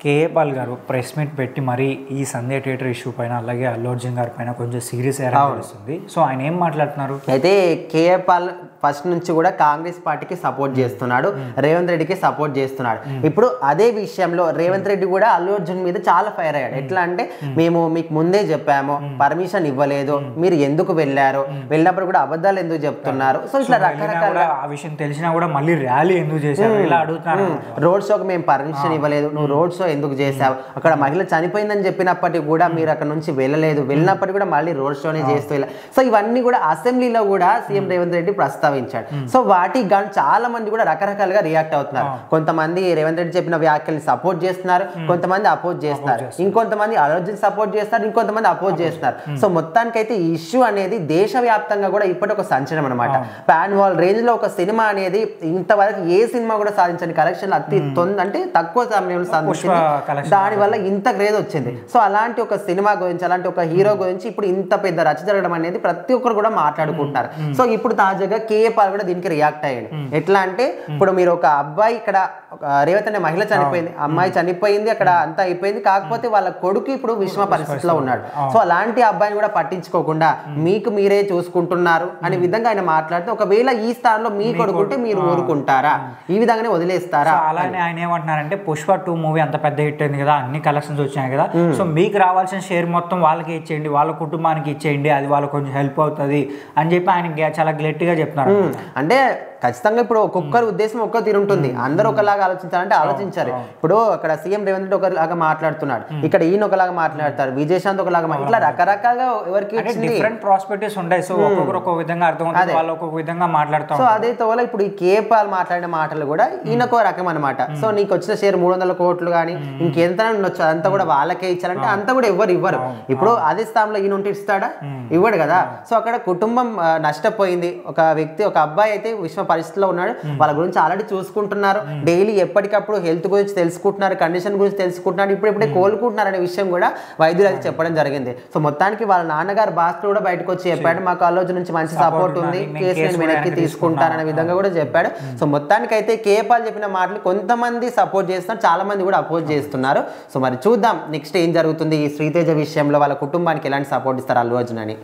KA Paul గారు press meet పెట్టి మరి ఈ సంధ్య థియేటర్ ఇష్యూ పైన అలాగే అల్లు అర్జున్ గారి పైన కొంచెం సీరియస్ అయ్యారని తెలుస్తుంది. సో ఆయన ఏం మాట్లాడుతున్నారు అయితే కేఏ పాల్ ఫస్ట్ నుంచి కూడా కాంగ్రెస్ పార్టీకి సపోర్ట్ చేస్తున్నాడు, రేవంత్ రెడ్డికి సపోర్ట్ చేస్తున్నాడు. ఇప్పుడు అదే విషయంలో రేవంత్ రెడ్డి కూడా అల్లు అర్జున్ మీద చాలా ఫైర్ అయ్యాడు. ఎట్లా అంటే మేము మీకు ముందే చెప్పాము, పర్మిషన్ ఇవ్వలేదు, మీరు ఎందుకు వెళ్ళారు, వెళ్ళినప్పుడు కూడా అబద్ధాలు ఎందుకు చెప్తున్నారు, సో ఇట్లా రకరకాల ఆ విషయం తెలిసినా కూడా మళ్ళీ ర్యాలీ ఎందుకు చేశారు ఇలా అడుగుతున్నారు. రోడ్ షోకి మేము పర్మిషన్ ఇవ్వలేదు, నువ్వు రోడ్ షో ఎందుకు చేసావు, అక్కడ మహిళ చనిపోయిందని చెప్పినప్పటికీ కూడా మీరు అక్కడ నుంచి వెళ్ళలేదు, వెళ్ళినప్పటికీ కూడా మళ్ళీ రోడ్ షోనే చేస్తూ ఇలా. సో ఇవన్నీ కూడా అసెంబ్లీలో కూడా సీఎం రేవంత్ రెడ్డి ప్రస్తావించాడు. సో వాటికి గాను చాలా మంది కూడా రకరకాలుగా రియాక్ట్ అవుతున్నారు. కొంతమంది రేవంత్ రెడ్డి చెప్పిన వ్యాఖ్యల్ని సపోర్ట్ చేస్తున్నారు, కొంతమంది అపోజ్ చేస్తారు, ఇంకొంతమంది అర్జున్ సపోర్ట్ చేస్తారు, ఇంకొంతమంది అపోజ్ చేస్తున్నారు. సో మొత్తానికైతే ఈ ఇష్యూ అనేది దేశవ్యాప్తంగా కూడా ఇప్పటి ఒక సంచలనం అనమాట. పాన్ వాల్ రేంజ్ లో ఒక సినిమా అనేది ఇంతవరకు ఏ సినిమా కూడా సాధించని కలెక్షన్ అంటే తక్కువ సమయంలో సాధించింది, దాని వల్ల ఇంత క్రేజ్ వచ్చింది. సో అలాంటి ఒక సినిమా గురించి, అలాంటి ఒక హీరో గురించి ఇప్పుడు ఇంత పెద్ద రచన జరగడం అనేది ప్రతి ఒక్కరు కూడా మాట్లాడుకుంటున్నారు. సో ఇప్పుడు తాజాగా కేఏ పాల్ కూడా దీనికి రియాక్ట్ అయ్యాడు. ఎట్లా అంటే ఇప్పుడు మీరు ఒక అబ్బాయి, ఇక్కడ రేవతి అనే మహిళ చనిపోయింది, అమ్మాయి చనిపోయింది, అక్కడ అంతా అయిపోయింది, కాకపోతే వాళ్ళ కొడుకు ఇప్పుడు విషమ పరిస్థితిలో ఉన్నాడు. సో అలాంటి అబ్బాయిని కూడా పట్టించుకోకుండా మీకు మీరే చూసుకుంటున్నారు అనే విధంగా ఆయన మాట్లాడితే, ఒకవేళ ఈ స్థానంలో మీ కొడుకుంటే మీరు ఊరుకుంటారా, ఈ విధంగానే వదిలేస్తారా? అలానే ఆయన ఏమంటున్నారంటే పుష్ప 2 మూవీ అంత పెద్ద హిట్ అయింది కదా, అన్ని కలెక్షన్స్ వచ్చాయి కదా, సో మీకు రావాల్సిన షేర్ మొత్తం వాళ్ళకి ఇచ్చేయండి, వాళ్ళ కుటుంబానికి ఇచ్చేయండి, అది వాళ్ళకి కొంచెం హెల్ప్ అవుతుంది అని చెప్పి ఆయన చాలా గట్టిగా చెప్తున్నారు. అంటే ఖచ్చితంగా ఇప్పుడు ఒక్కొక్కరి ఉద్దేశం ఒక్క తీరు ఉంటుంది, అందరూ ఒకలాగా ఆలోచించాలంటే ఆలోచించారు. ఇప్పుడు అక్కడ సీఎం రేవంత్ రెడ్డి ఒకలాగా మాట్లాడుతున్నాడు, ఇక్కడ ఈయన ఒకలాగా మాట్లాడతారు, విజయశాంత్ ఒకలాగా, ఇట్లా రకరకాలుగా ఎవరికి డిఫరెంట్ ప్రాస్పెక్టివ్స్ ఉంటాయి. సో ఒక్కొక్కరు ఒక్కొక్క విధంగా అర్థమవుతుంది, వాళ్ళు ఒక్కొక్క విధంగా మాట్లాడతారు. సో అదే తోల ఇప్పుడు ఈ కేఏ పాల్ మాట్లాడిన మాటలు కూడా ఈయనకో రకం అనమాట. సో నీకు వచ్చిన షేర్ 300 కోట్లు కానీ ఇంకెంత ఉండొచ్చు, అదంతా కూడా వాళ్ళకే ఇచ్చారంటే అంతా కూడా ఎవరు ఇవ్వరు. ఇప్పుడు అదే స్థానంలో ఈయన ఉంటే ఇస్తాడా? ఇవ్వడు కదా. సో అక్కడ కుటుంబం నష్టపోయింది, ఒక వ్యక్తి, ఒక అబ్బాయి అయితే విషమ పరిస్థితిలో ఉన్నాడు, వాళ్ళ గురించి ఆల్రెడీ చూసుకుంటున్నారు, డైలీ ఎప్పటికప్పుడు హెల్త్ గురించి తెలుసుకుంటున్నారు, కండిషన్ గురించి తెలుసుకుంటున్నారు, ఇప్పుడే కోలుకుంటున్నారు అనే విషయం కూడా వైద్యులు అయితే చెప్పడం జరిగింది. సో మొత్తానికి వాళ్ళ నాన్నగారు భాస్కర్ కూడా బయటకు వచ్చి చెప్పాడు, మాకు ఆలోచన నుంచి మంచి సపోర్ట్ ఉంది, కేసు నేను వెనక్కి తీసుకుంటాననే విధంగా కూడా చెప్పాడు. సో మొత్తానికి అయితే కేఏ పాల్ చెప్పిన మాటలు కొంతమంది సపోర్ట్ చేస్తున్నారు, చాలా మంది కూడా అపోజ్ చేస్తున్నారు. సో మరి చూద్దాం నెక్స్ట్ ఏం జరుగుతుంది ఈ శ్రీతేజ విషయంలో, వాళ్ళ కుటుంబానికి ఎలాంటి సపోర్ట్ ఇస్తారు అల్లు అర్జున్ అని.